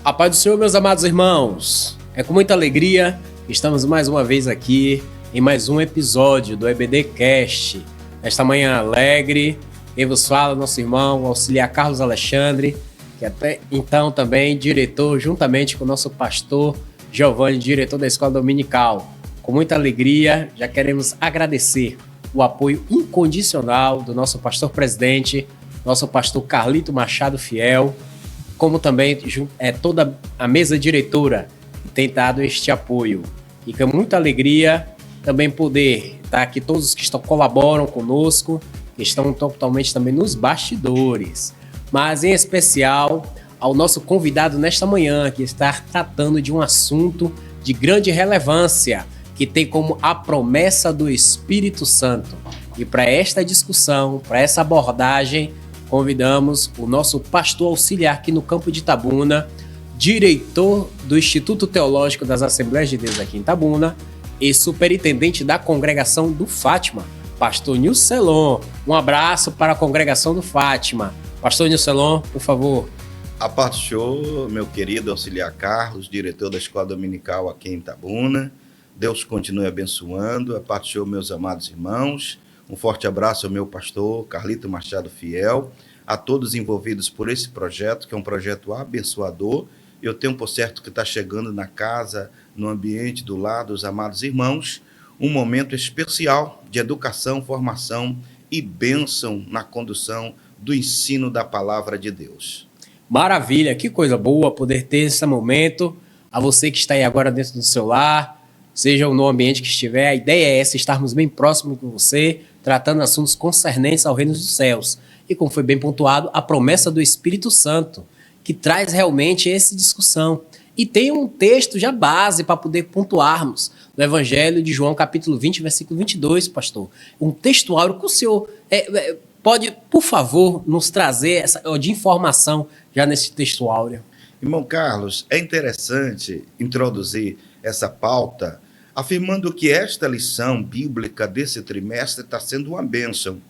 A paz do Senhor, meus amados irmãos. É com muita alegria que estamos mais uma vez aqui em mais um episódio do EBD Cast. Nesta manhã alegre, quem vos fala, nosso irmão, o auxiliar Carlos Alexandre, que até então também diretor, juntamente com o nosso pastor Giovanni, diretor da Escola Dominical. Com muita alegria, já queremos agradecer o apoio incondicional do nosso pastor presidente, nosso pastor Carlito Machado Fiel, como também toda a mesa diretora que tem dado este apoio. E com muita alegria também poder estar aqui todos que colaboram conosco, que estão totalmente também nos bastidores. Mas em especial ao nosso convidado nesta manhã, que está tratando de um assunto de grande relevância, que tem como a promessa do Espírito Santo. E para esta discussão, para essa abordagem, convidamos o nosso pastor auxiliar aqui no campo de Itabuna, diretor do Instituto Teológico das Assembleias de Deus aqui em Itabuna e superintendente da Congregação do Fátima, pastor Nilcelon. Um abraço para a Congregação do Fátima. Pastor Nilcelon, por favor. A paz do Senhor, meu querido auxiliar Carlos, diretor da Escola Dominical aqui em Itabuna. Deus continue abençoando. A paz do Senhor, meus amados irmãos. Um forte abraço ao meu pastor Carlito Machado Fiel, a todos envolvidos por esse projeto, que é um projeto abençoador. Eu tenho por certo que está chegando na casa, no ambiente do lar dos amados irmãos, um momento especial de educação, formação e bênção na condução do ensino da palavra de Deus. Maravilha, que coisa boa poder ter esse momento. A você que está aí agora dentro do seu lar, seja no ambiente que estiver, a ideia é essa, estarmos bem próximos com você, tratando assuntos concernentes ao reino dos céus. E como foi bem pontuado, a promessa do Espírito Santo, que traz realmente essa discussão. E tem um texto já base para poder pontuarmos no Evangelho de João, capítulo 20, versículo 22, pastor. Um textuário que o senhor pode, por favor, nos trazer de informação já nesse textuário. Irmão Carlos, é interessante introduzir essa pauta afirmando que esta lição bíblica desse trimestre está sendo uma bênção,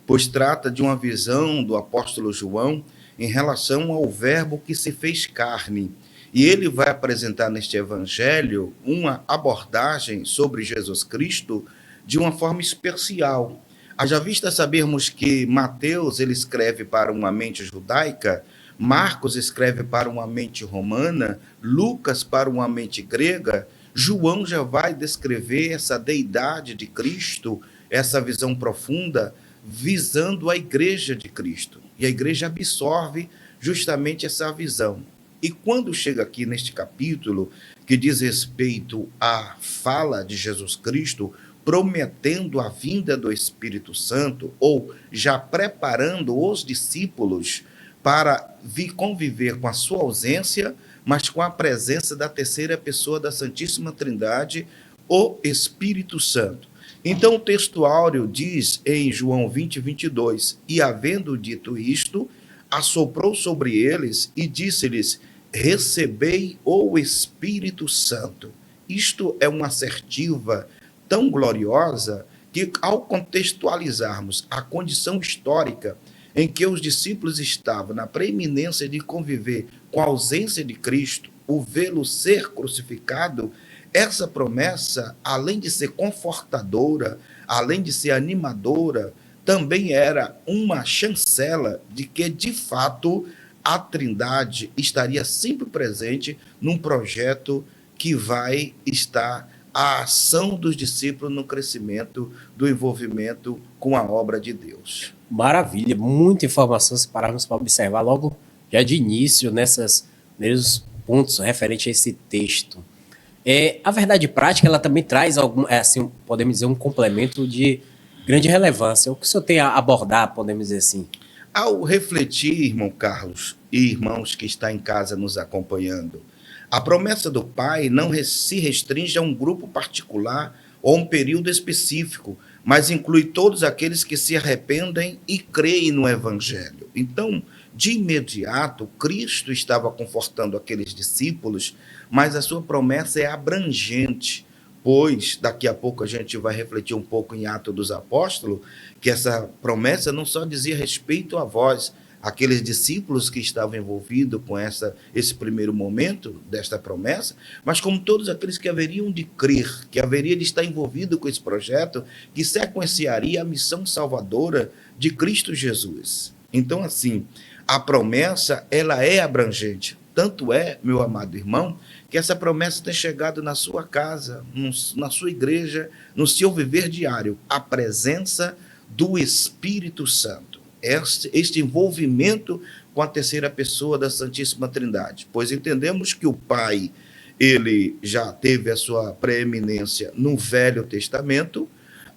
pois trata de uma visão do apóstolo João em relação ao verbo que se fez carne. E ele vai apresentar neste evangelho uma abordagem sobre Jesus Cristo de uma forma especial. Haja vista sabermos que Mateus ele escreve para uma mente judaica, Marcos escreve para uma mente romana, Lucas para uma mente grega. João já vai descrever essa deidade de Cristo, essa visão profunda, visando a igreja de Cristo. E a igreja absorve justamente essa visão. E quando chega aqui neste capítulo, que diz respeito à fala de Jesus Cristo, prometendo a vinda do Espírito Santo, ou já preparando os discípulos para vir conviver com a sua ausência, mas com a presença da terceira pessoa da Santíssima Trindade, o Espírito Santo. Então o textuário diz em João 20, 22, e havendo dito isto, assoprou sobre eles e disse-lhes, recebei o Espírito Santo. Isto é uma assertiva tão gloriosa que, ao contextualizarmos a condição histórica em que os discípulos estavam na preeminência de conviver com a ausência de Cristo, o vê-lo ser crucificado, essa promessa, além de ser confortadora, além de ser animadora, também era uma chancela de que, de fato, a Trindade estaria sempre presente num projeto que vai estar a ação dos discípulos no crescimento do envolvimento com a obra de Deus. Maravilha, muita informação se pararmos para observar logo já de início nesses pontos referentes a esse texto. A verdade prática ela também traz assim, podemos dizer, um complemento de grande relevância. O que o senhor tem a abordar, podemos dizer assim? Ao refletir, irmão Carlos e irmãos que estão em casa nos acompanhando, a promessa do Pai não se restringe a um grupo particular ou um período específico, mas inclui todos aqueles que se arrependem e creem no Evangelho. Então, de imediato, Cristo estava confortando aqueles discípulos, mas a sua promessa é abrangente, pois daqui a pouco a gente vai refletir um pouco em Atos dos Apóstolos, que essa promessa não só dizia respeito a vós, aqueles discípulos que estavam envolvidos com esse primeiro momento desta promessa, mas como todos aqueles que haveriam de crer, que haveria de estar envolvido com esse projeto, que sequenciaria a missão salvadora de Cristo Jesus. Então, assim, a promessa, ela é abrangente. Tanto é, meu amado irmão, que essa promessa tem chegado na sua casa, na sua igreja, no seu viver diário, a presença do Espírito Santo. Este envolvimento com a terceira pessoa da Santíssima Trindade. Pois entendemos que o Pai, ele já teve a sua preeminência no Velho Testamento,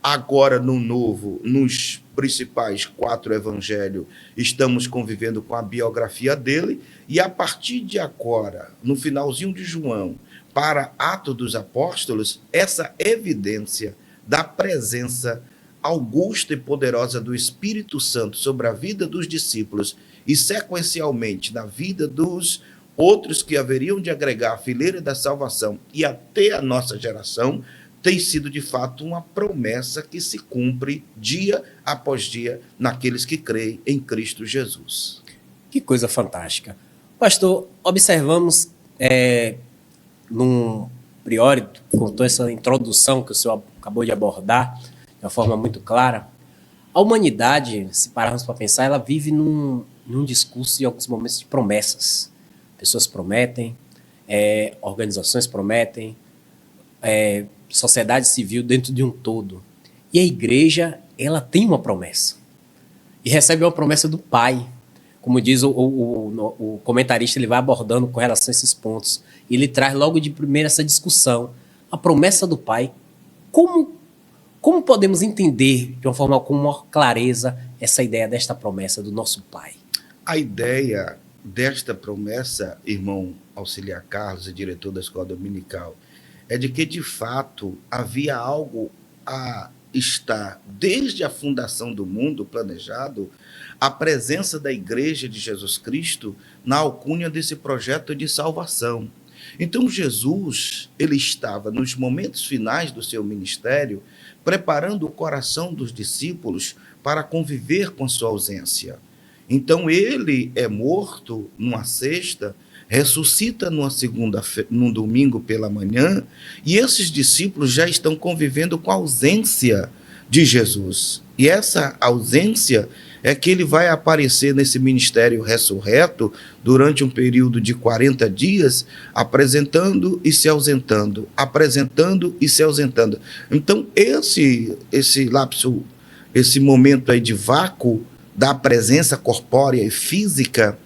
agora no Novo, nos principais 4 evangelhos, estamos convivendo com a biografia dele, e a partir de agora, no finalzinho de João, para Atos dos Apóstolos, essa evidência da presença augusta e poderosa do Espírito Santo sobre a vida dos discípulos e, sequencialmente, na vida dos outros que haveriam de agregar a fileira da salvação e até a nossa geração, tem sido, de fato, uma promessa que se cumpre dia após dia naqueles que creem em Cristo Jesus. Que coisa fantástica. Pastor, observamos, num priori, com toda essa introdução que o senhor acabou de abordar, de uma forma muito clara, a humanidade, se pararmos para pensar, ela vive num discurso, em alguns momentos, de promessas. Pessoas prometem, organizações prometem, sociedade civil dentro de um todo. E a igreja, ela tem uma promessa. E recebe uma promessa do Pai. Como diz o comentarista, ele vai abordando com relação a esses pontos. E ele traz logo de primeira essa discussão. A promessa do Pai, como podemos entender de uma forma com maior clareza essa ideia desta promessa do nosso Pai? A ideia desta promessa, irmão Auxiliar Carlos e diretor da Escola Dominical, é de que, de fato, havia algo a estar, desde a fundação do mundo planejado, a presença da Igreja de Jesus Cristo na alcunha desse projeto de salvação. Então, Jesus, ele estava, nos momentos finais do seu ministério, preparando o coração dos discípulos para conviver com sua ausência. Então, ele é morto numa sexta, ressuscita num domingo pela manhã, e esses discípulos já estão convivendo com a ausência de Jesus. E essa ausência é que ele vai aparecer nesse ministério ressurreto durante um período de 40 dias, apresentando e se ausentando, apresentando e se ausentando. Então, esse lapso, esse momento aí de vácuo da presença corpórea e física,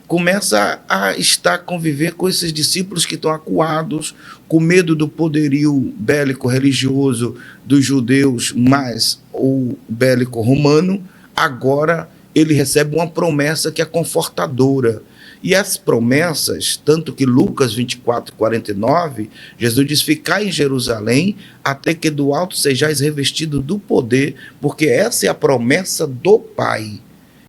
começa a conviver com esses discípulos que estão acuados, com medo do poderio bélico religioso dos judeus, mais o bélico romano. Agora ele recebe uma promessa que é confortadora. E as promessas, tanto que Lucas 24, 49, Jesus diz: ficai em Jerusalém até que do alto sejais revestido do poder, porque essa é a promessa do Pai.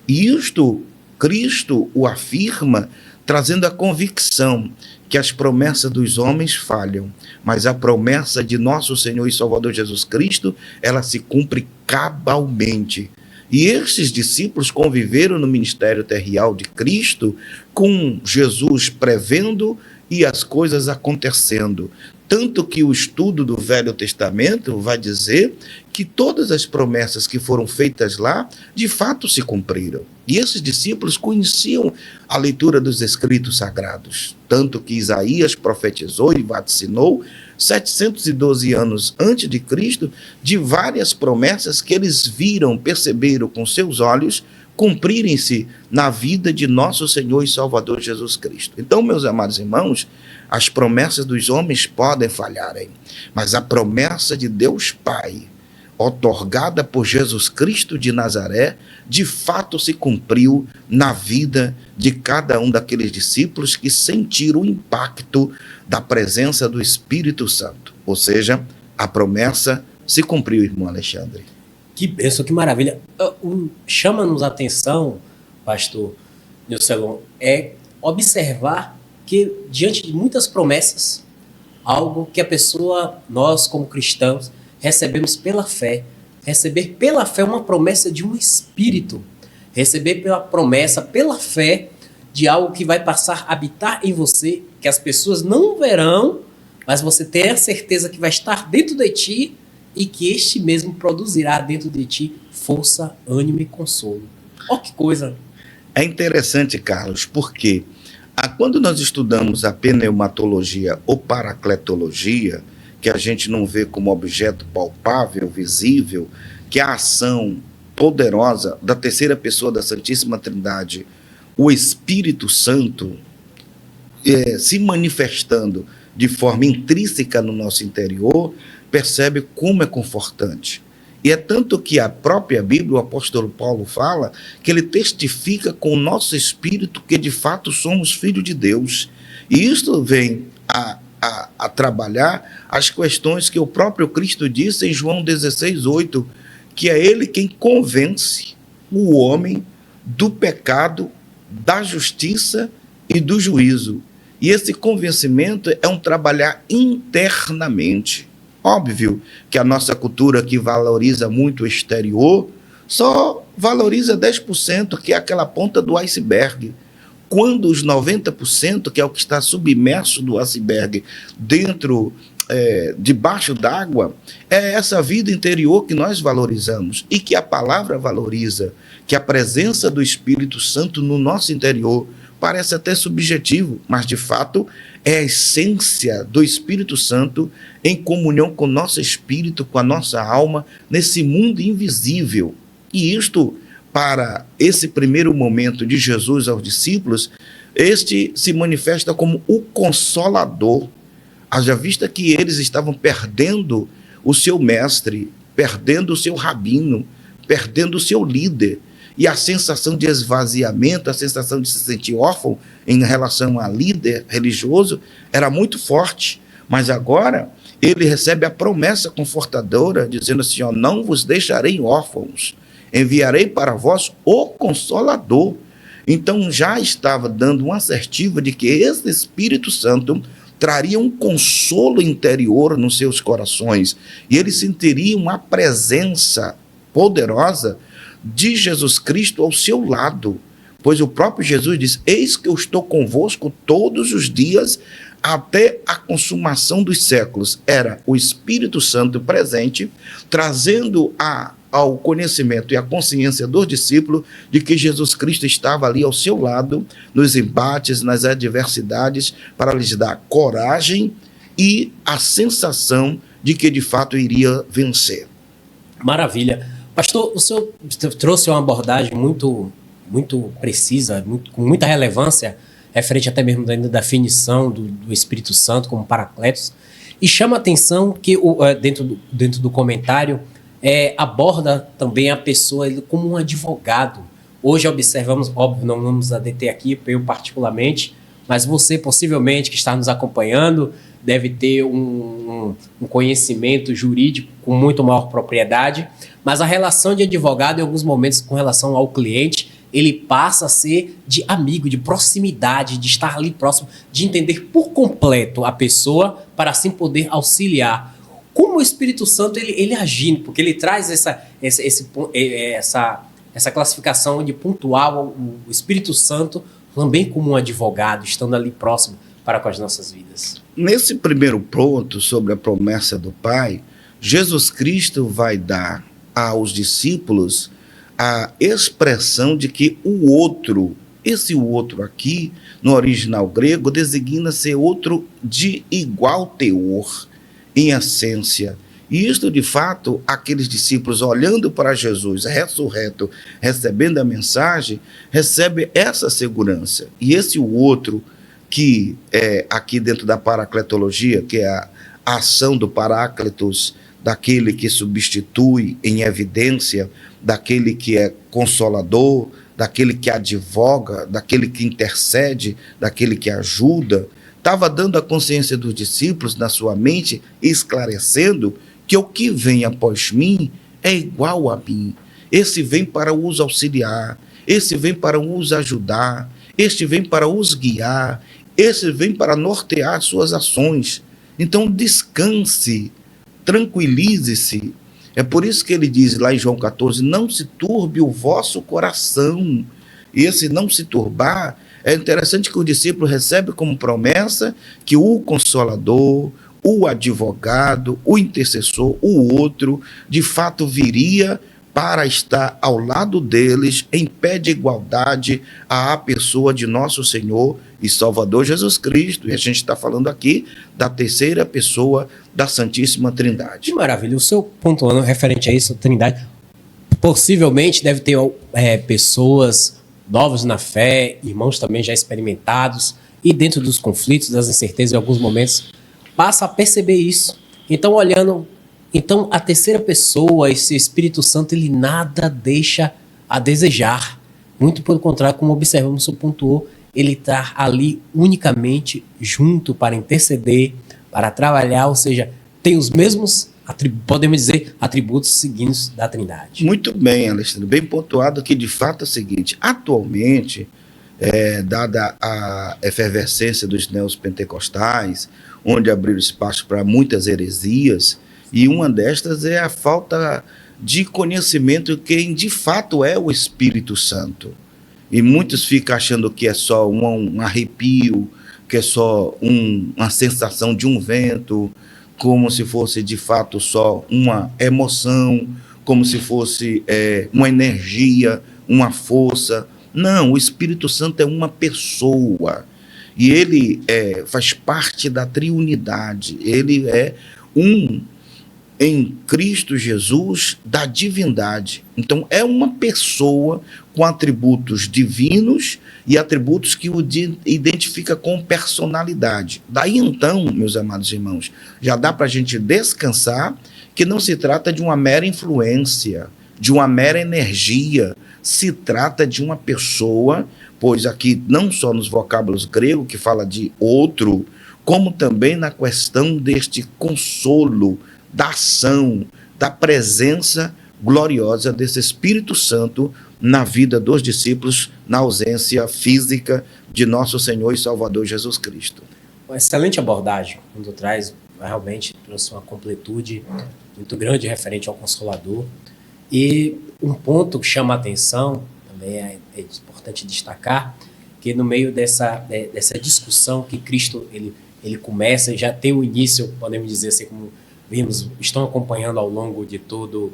E isto Cristo o afirma, trazendo a convicção que as promessas dos homens falham, mas a promessa de nosso Senhor e Salvador Jesus Cristo, ela se cumpre cabalmente. E esses discípulos conviveram no ministério terrenal de Cristo, com Jesus prevendo e as coisas acontecendo. Tanto que o estudo do Velho Testamento vai dizer que todas as promessas que foram feitas lá, de fato se cumpriram. E esses discípulos conheciam a leitura dos escritos sagrados. Tanto que Isaías profetizou e vaticinou 712 anos antes de Cristo, de várias promessas que eles viram, perceberam com seus olhos, cumprirem-se na vida de nosso Senhor e Salvador Jesus Cristo. Então, meus amados irmãos, as promessas dos homens podem falharem, mas a promessa de Deus Pai, otorgada por Jesus Cristo de Nazaré, de fato se cumpriu na vida de cada um daqueles discípulos que sentiram o impacto da presença do Espírito Santo. Ou seja, a promessa se cumpriu, irmão Alexandre. Que bênção, que maravilha. Chama-nos a atenção, pastor Nilcelon, observar que, diante de muitas promessas, algo que a pessoa, nós como recebemos pela fé. Receber pela fé uma promessa de um Espírito. receber pela promessa, pela fé de algo que vai passar a habitar em você, que as pessoas não verão, mas você tem a certeza que vai estar dentro de ti e que este mesmo produzirá dentro de ti força, ânimo e consolo. Ó, que coisa! É interessante, Carlos, porque quando nós estudamos a pneumatologia ou paracletologia, que a gente não vê como objeto palpável, visível, que é a ação poderosa da terceira pessoa da Santíssima Trindade, o Espírito Santo, se manifestando de forma intrínseca no nosso interior, percebe como é confortante. E é tanto que a própria Bíblia, o apóstolo Paulo fala, que ele testifica com o nosso espírito que de fato somos filhos de Deus. E isto vem a trabalhar as questões que o próprio Cristo disse em João 16:8, que é ele quem convence o homem do pecado, da justiça e do juízo. E esse convencimento é um trabalhar internamente. Óbvio que a nossa cultura, que valoriza muito o exterior, só valoriza 10%, que é aquela ponta do iceberg. Quando os 90%, que é o que está submerso do iceberg, debaixo d'água, é essa vida interior que nós valorizamos e que a palavra valoriza, que a presença do Espírito Santo no nosso interior parece até subjetivo, mas de fato é a essência do Espírito Santo em comunhão com o nosso espírito, com a nossa alma, nesse mundo invisível. E isto, para esse primeiro momento de Jesus aos discípulos, este se manifesta como o Consolador. Haja vista que eles estavam perdendo o seu mestre, perdendo o seu rabino, perdendo o seu líder. E a sensação de esvaziamento, a sensação de se sentir órfão em relação a líder religioso era muito forte. Mas agora ele recebe a promessa confortadora, dizendo assim, ó, não vos deixarei órfãos, enviarei para vós o Consolador. Então já estava dando uma assertiva de que esse Espírito Santo traria um consolo interior nos seus corações, e eles sentiriam a presença poderosa de Jesus Cristo ao seu lado, pois o próprio Jesus diz, eis que eu estou convosco todos os dias até a consumação dos séculos. Era o Espírito Santo presente, trazendo ao conhecimento e à consciência dos discípulos de que Jesus Cristo estava ali ao seu lado, nos embates, nas adversidades, para lhes dar coragem e a sensação de que de fato iria vencer. Maravilha. Pastor, o senhor trouxe uma abordagem muito precisa, com muita relevância, referente até mesmo da definição do Espírito Santo como Paracletos, e chama a atenção que dentro do comentário aborda também a pessoa como um advogado. Hoje observamos, óbvio, não vamos a deter aqui, eu particularmente, mas você possivelmente que está nos acompanhando deve ter um conhecimento jurídico com muito maior propriedade, mas a relação de advogado, em alguns momentos, com relação ao cliente, ele passa a ser de amigo, de proximidade, de estar ali próximo, de entender por completo a pessoa, para assim poder auxiliar. Como o Espírito Santo, ele agindo, porque ele traz essa classificação de pontual o Espírito Santo também como um advogado, estando ali próximo para com as nossas vidas. Nesse primeiro ponto, sobre a promessa do Pai, Jesus Cristo vai dar aos discípulos a expressão de que o outro, esse outro aqui, no original grego, designa ser outro de igual teor, em essência. E isto, de fato, aqueles discípulos olhando para Jesus ressurreto, recebendo a mensagem, recebe essa segurança. E esse outro, que é aqui dentro da paracletologia, que é a ação do Paráclitos, daquele que substitui em evidência, daquele que é consolador, daquele que advoga, daquele que intercede, daquele que ajuda, estava dando a consciência dos discípulos na sua mente, esclarecendo que o que vem após mim é igual a mim. Esse vem para os auxiliar, esse vem para os ajudar, este vem para os guiar, esse vem para nortear suas ações. Então descanse, tranquilize-se, É por isso que ele diz lá em João 14, não se turbe o vosso coração. E esse não se turbar, é interessante que o discípulo recebe como promessa que o Consolador, o advogado, o intercessor, o outro, de fato viria para estar ao lado deles, em pé de igualdade à pessoa de nosso Senhor e Salvador Jesus Cristo. E a gente está falando aqui da terceira pessoa da Santíssima Trindade. Que maravilha. O seu pontuando referente a isso, a Trindade, possivelmente deve ter pessoas novas na fé, irmãos também já experimentados, e dentro dos conflitos, das incertezas, em alguns momentos, passa a perceber isso. Então, a terceira pessoa, esse Espírito Santo, ele nada deixa a desejar. Muito pelo contrário, como observamos, o senhor pontuou, ele está ali unicamente junto para interceder, para trabalhar, ou seja, tem os mesmos, podemos dizer, atributos seguintes da Trindade. Muito bem, Alexandre, bem pontuado que de fato é o seguinte, atualmente, dada a efervescência dos neopentecostais, onde abriu espaço para muitas heresias, e uma destas é a falta de conhecimento de quem de fato é o Espírito Santo. E muitos ficam achando que é só um arrepio, que é só uma sensação de um vento, como se fosse de fato só uma emoção, como se fosse uma energia, uma força. Não, o Espírito Santo é uma pessoa. E ele faz parte da triunidade. Ele é em Cristo Jesus, da divindade. Então, é uma pessoa com atributos divinos e atributos que o identifica com personalidade. Daí, então, meus amados irmãos, já dá para a gente descansar que não se trata de uma mera influência, de uma mera energia, se trata de uma pessoa, pois aqui não só nos vocábulos gregos, que fala de outro, como também na questão deste consolo, da ação, da presença gloriosa desse Espírito Santo na vida dos discípulos, na ausência física de nosso Senhor e Salvador Jesus Cristo. Uma excelente abordagem, quando trouxe uma completude muito grande referente ao Consolador. E um ponto que chama a atenção, também é importante destacar, que no meio dessa discussão que Cristo ele começa e já tem o início, podemos dizer assim, como estão acompanhando ao longo de todo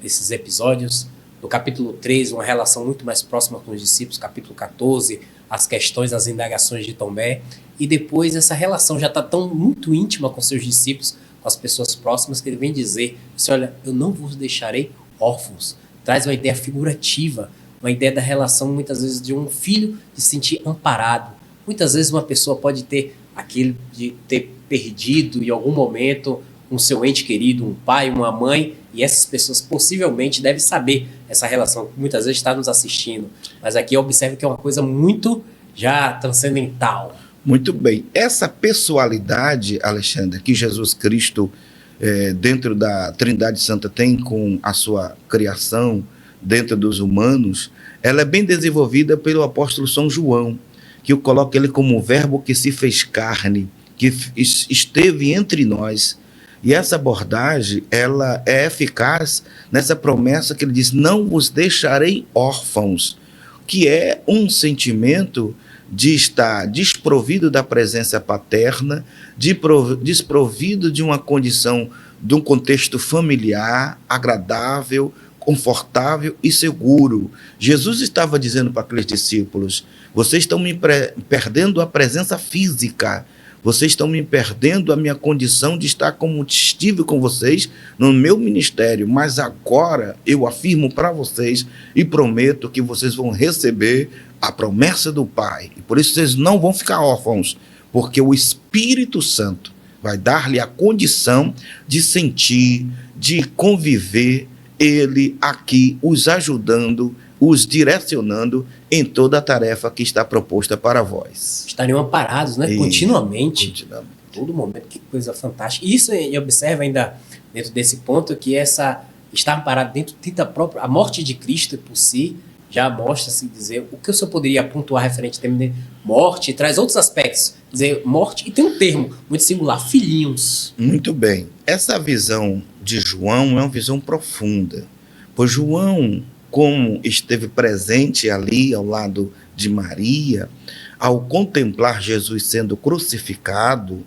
esses episódios. No capítulo 3, uma relação muito mais próxima com os discípulos, capítulo 14, as questões, as indagações de Tomé, e depois essa relação já está tão muito íntima com seus discípulos, com as pessoas próximas, que ele vem dizer, olha, eu não vos deixarei órfãos. Traz uma ideia figurativa, uma ideia da relação, muitas vezes, de um filho de se sentir amparado. Muitas vezes uma pessoa pode ter aquele de ter perdido em algum momento um seu ente querido, um pai, uma mãe, e essas pessoas possivelmente devem saber essa relação, que muitas vezes está nos assistindo. Mas aqui observe que é uma coisa muito já transcendental. Muito bem. Essa pessoalidade, Alexandre, que Jesus Cristo, dentro da Trindade Santa, tem com a sua criação, dentro dos humanos, ela é bem desenvolvida pelo apóstolo São João, que eu coloco ele como o verbo que se fez carne, que esteve entre nós. E essa abordagem, ela é eficaz nessa promessa que ele diz, não vos deixarei órfãos, que é um sentimento de estar desprovido da presença paterna, desprovido de uma condição, de um contexto familiar, agradável, confortável e seguro. Jesus estava dizendo para aqueles discípulos, vocês estão me perdendo a presença física, vocês estão me perdendo a minha condição de estar como estive com vocês no meu ministério, mas agora eu afirmo para vocês e prometo que vocês vão receber a promessa do Pai. E por isso vocês não vão ficar órfãos, porque o Espírito Santo vai dar-lhe a condição de sentir, de conviver, ele aqui os ajudando, os direcionando em toda a tarefa que está proposta para vós. Estariam amparados, né? Continuamente. Todo momento, que coisa fantástica. Isso, e observa ainda dentro desse ponto, que estar amparado dentro da própria... A morte de Cristo por si já mostra-se dizer... O que o senhor poderia pontuar referente ao termo de morte? Traz outros aspectos. Dizer morte, e tem um termo muito singular, filhinhos. Muito bem. Essa visão de João é uma visão profunda, pois João, como esteve presente ali ao lado de Maria, ao contemplar Jesus sendo crucificado,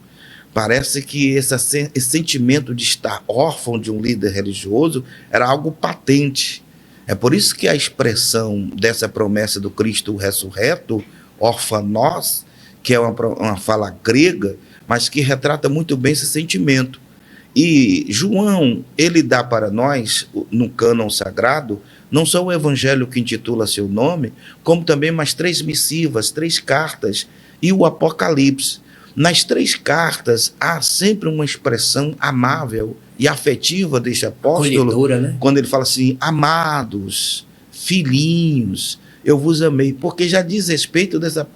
parece que esse sentimento de estar órfão de um líder religioso era algo patente. É por isso que a expressão dessa promessa do Cristo ressurreto, orfanós, que é uma fala grega, mas que retrata muito bem esse sentimento. E João, ele dá para nós, no cânon sagrado, não só o evangelho que intitula seu nome, como também mais 3 missivas, 3 cartas e o Apocalipse. Nas 3 cartas há sempre uma expressão amável e afetiva deste apóstolo, né? Quando ele fala assim, amados, filhinhos, eu vos amei, porque já diz respeito dessa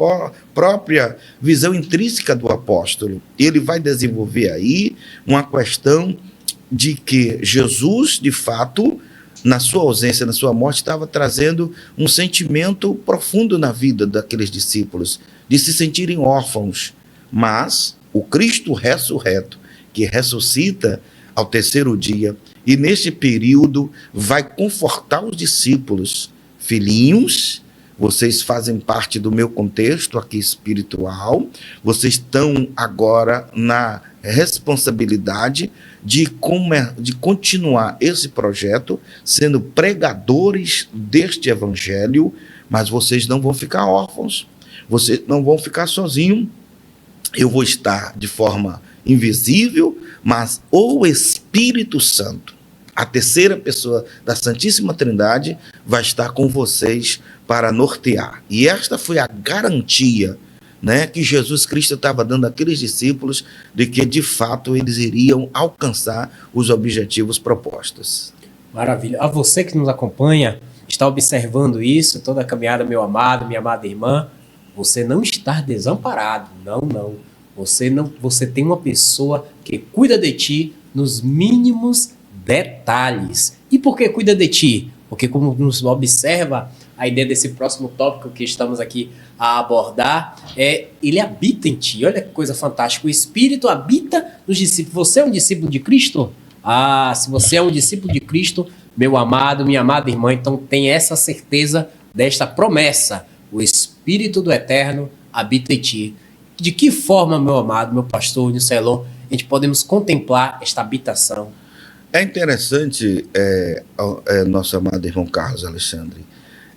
própria visão intrínseca do apóstolo. Ele vai desenvolver aí uma questão de que Jesus, de fato, na sua ausência, na sua morte, estava trazendo um sentimento profundo na vida daqueles discípulos, de se sentirem órfãos. Mas o Cristo ressurreto, que ressuscita ao 3º dia, e neste período vai confortar os discípulos. Filhinhos, vocês fazem parte do meu contexto aqui espiritual, vocês estão agora na responsabilidade de continuar esse projeto, sendo pregadores deste evangelho, mas vocês não vão ficar órfãos, vocês não vão ficar sozinhos. Eu vou estar de forma invisível, mas o Espírito Santo, a 3ª pessoa da Santíssima Trindade, vai estar com vocês para nortear. E esta foi a garantia, né, que Jesus Cristo estava dando àqueles discípulos de que, de fato, eles iriam alcançar os objetivos propostos. Maravilha. A você que nos acompanha, está observando isso, toda a caminhada, meu amado, minha amada irmã, você não está desamparado. Não. Você tem uma pessoa que cuida de ti nos mínimos detalhes. E por que cuida de ti? Porque, como nos observa a ideia desse próximo tópico que estamos aqui a abordar, ele habita em ti. Olha que coisa fantástica. O Espírito habita nos discípulos. Você é um discípulo de Cristo? Se você é um discípulo de Cristo, meu amado, minha amada irmã, então tem essa certeza desta promessa. O Espírito do Eterno habita em ti. De que forma, meu amado, meu pastor Nicelon, a gente podemos contemplar esta habitação? É interessante, nosso amado irmão Carlos Alexandre,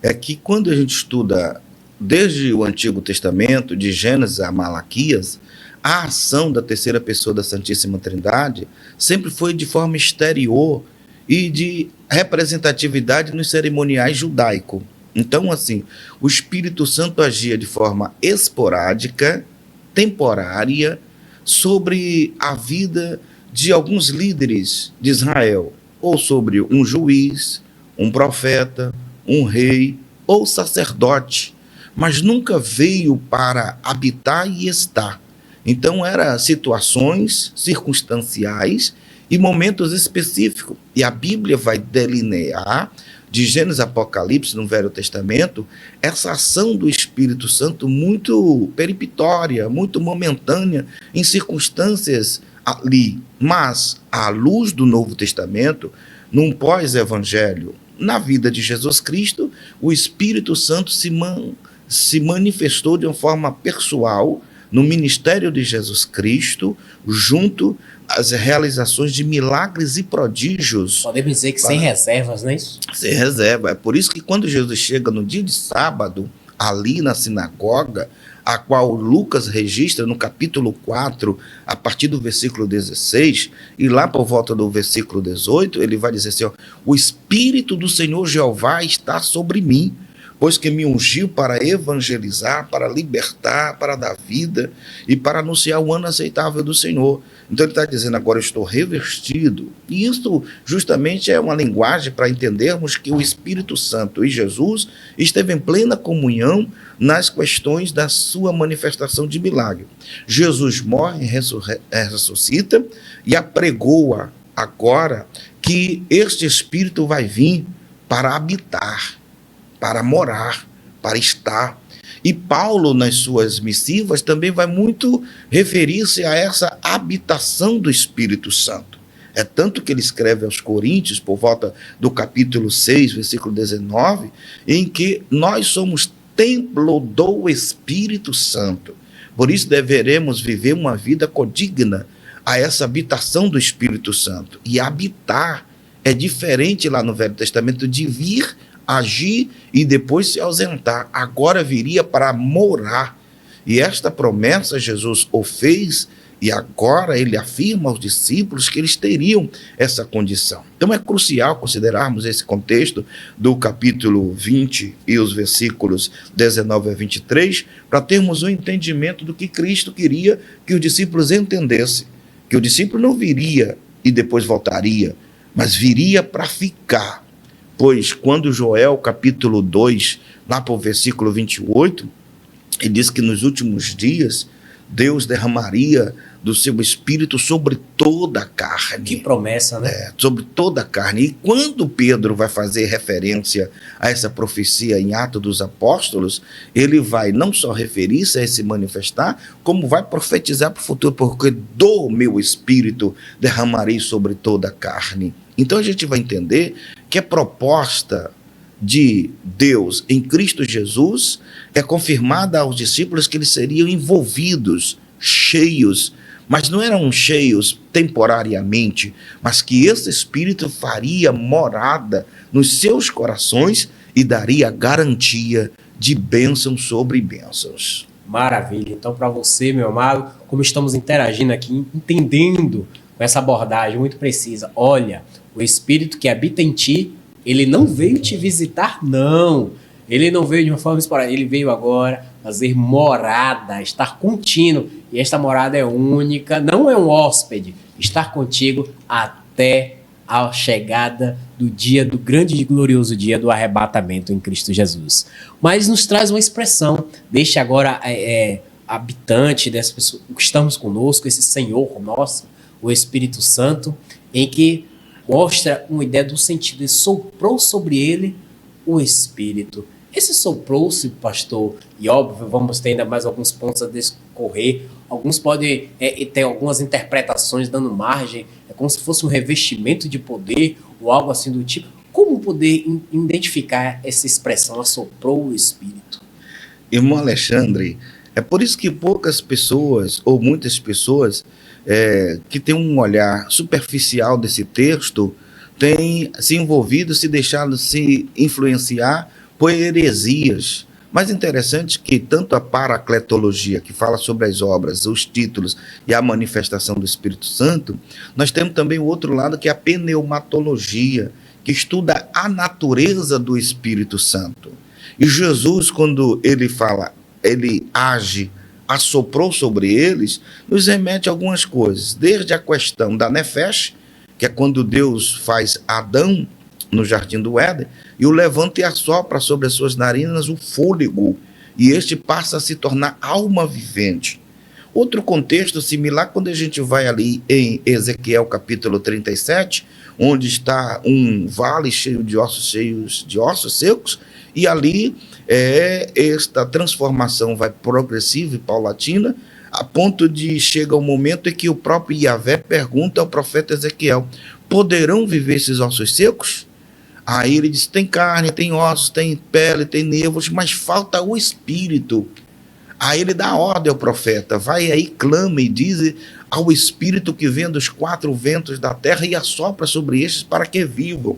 é que quando a gente estuda desde o Antigo Testamento, de Gênesis a Malaquias, a ação da 3ª pessoa da Santíssima Trindade sempre foi de forma exterior e de representatividade nos cerimoniais judaicos. Então, assim, o Espírito Santo agia de forma esporádica, temporária, sobre a vida de alguns líderes de Israel, ou sobre um juiz, um profeta, um rei ou sacerdote, mas nunca veio para habitar e estar. Então, eram situações circunstanciais e momentos específicos. E a Bíblia vai delinear, de Gênesis a Apocalipse, no Velho Testamento, essa ação do Espírito Santo muito peripitória, muito momentânea, em circunstâncias ali. Mas, à luz do Novo Testamento, num pós-evangelho, na vida de Jesus Cristo, o Espírito Santo se manifestou de uma forma pessoal no ministério de Jesus Cristo, junto às realizações de milagres e prodígios. Podemos dizer que sem reservas, não é isso? Sem reserva. É por isso que quando Jesus chega no dia de sábado, ali na sinagoga, a qual Lucas registra no capítulo 4, a partir do versículo 16, e lá por volta do versículo 18, ele vai dizer assim, o Espírito do Senhor Jeová está sobre mim, pois que me ungiu para evangelizar, para libertar, para dar vida e para anunciar o ano aceitável do Senhor. Então ele está dizendo, agora eu estou revestido. E isso justamente é uma linguagem para entendermos que o Espírito Santo e Jesus esteve em plena comunhão nas questões da sua manifestação de milagre. Jesus morre, ressuscita e apregoa agora que este Espírito vai vir para habitar, para morar, para estar. E Paulo, nas suas missivas, também vai muito referir-se a essa habitação do Espírito Santo. É tanto que ele escreve aos Coríntios, por volta do capítulo 6, versículo 19, em que nós somos templo do Espírito Santo. Por isso deveremos viver uma vida codigna a essa habitação do Espírito Santo. E habitar é diferente lá no Velho Testamento de vir, agir e depois se ausentar. Agora viria para morar. E esta promessa Jesus o fez, e agora ele afirma aos discípulos que eles teriam essa condição. Então é crucial considerarmos esse contexto do capítulo 20 e os versículos 19 a 23, para termos um entendimento do que Cristo queria que os discípulos entendessem. Que o discípulo não viria e depois voltaria, mas viria para ficar. Pois quando Joel, capítulo 2, lá para o versículo 28, ele diz que nos últimos dias Deus derramaria do seu Espírito sobre toda a carne. Que promessa, né? Sobre toda a carne. E quando Pedro vai fazer referência a essa profecia em Atos dos Apóstolos, ele vai não só referir-se a esse manifestar, como vai profetizar para o futuro, porque do meu Espírito derramarei sobre toda a carne. Então a gente vai entender que a proposta de Deus em Cristo Jesus é confirmada aos discípulos que eles seriam envolvidos, cheios, mas não eram cheios temporariamente, mas que esse Espírito faria morada nos seus corações e daria garantia de bênçãos sobre bênçãos. Maravilha. Então, para você, meu amado, como estamos interagindo aqui, entendendo com essa abordagem muito precisa, olha, o Espírito que habita em ti, ele não veio te visitar, não. Ele não veio de uma forma esporádica, ele veio agora fazer morada, estar contínuo. E esta morada é única, não é um hóspede, estar contigo até a chegada do dia, do grande e glorioso dia do arrebatamento em Cristo Jesus. Mas nos traz uma expressão, deixa agora habitante dessa pessoa que estamos conosco, esse Senhor nosso, o Espírito Santo, em que mostra uma ideia do sentido, ele soprou sobre ele o Espírito. Esse soprou-se, pastor, e óbvio, vamos ter ainda mais alguns pontos a discorrer, alguns podem ter algumas interpretações dando margem, é como se fosse um revestimento de poder, ou algo assim do tipo. Como poder identificar essa expressão, assoprou o Espírito? Irmão Alexandre, é por isso que poucas pessoas, ou muitas pessoas, que têm um olhar superficial desse texto, têm se envolvido, se deixado se influenciar por heresias. Mais interessante que tanto a paracletologia, que fala sobre as obras, os títulos e a manifestação do Espírito Santo, nós temos também o outro lado, que é a pneumatologia, que estuda a natureza do Espírito Santo. E Jesus, quando ele fala, ele age, assoprou sobre eles, nos remete a algumas coisas, desde a questão da nefesh, que é quando Deus faz Adão no Jardim do Éden, e o levanta e assopra sobre as suas narinas o fôlego, e este passa a se tornar alma vivente. Outro contexto similar, quando a gente vai ali em Ezequiel capítulo 37, onde está um vale cheio de ossos secos, e ali esta transformação vai progressiva e paulatina, a ponto de chega um momento em que o próprio Yahvé pergunta ao profeta Ezequiel: poderão viver esses ossos secos? Aí ele diz: tem carne, tem ossos, tem pele, tem nervos, mas falta o espírito. Aí ele dá ordem ao profeta: vai aí, clama e diz ao espírito que vem dos quatro ventos da terra e assopra sobre estes para que vivam.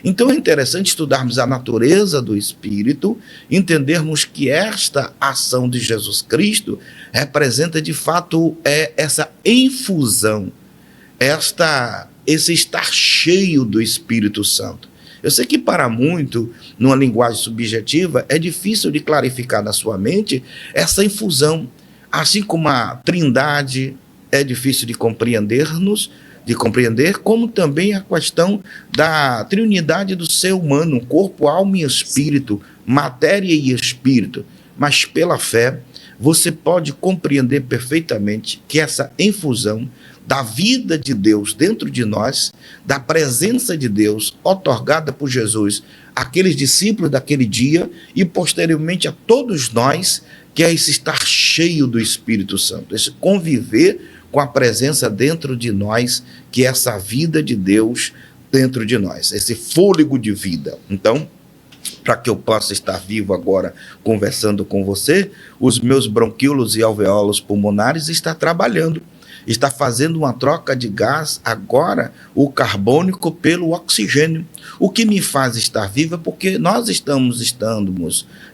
Então é interessante estudarmos a natureza do Espírito, entendermos que esta ação de Jesus Cristo representa de fato essa infusão, esse estar cheio do Espírito Santo. Eu sei que para muito, numa linguagem subjetiva, é difícil de clarificar na sua mente essa infusão, assim como a Trindade é difícil de compreender, como também a questão da triunidade do ser humano, corpo, alma e espírito, matéria e espírito. Mas pela fé, você pode compreender perfeitamente que essa infusão da vida de Deus dentro de nós, da presença de Deus otorgada por Jesus àqueles discípulos daquele dia e posteriormente a todos nós, que é esse estar cheio do Espírito Santo, esse conviver com a presença dentro de nós, que é essa vida de Deus dentro de nós, esse fôlego de vida. Então, para que eu possa estar vivo agora conversando com você, os meus bronquíolos e alvéolos pulmonares estão trabalhando, está fazendo uma troca de gás agora, o carbônico pelo oxigênio. O que me faz estar vivo é porque nós estamos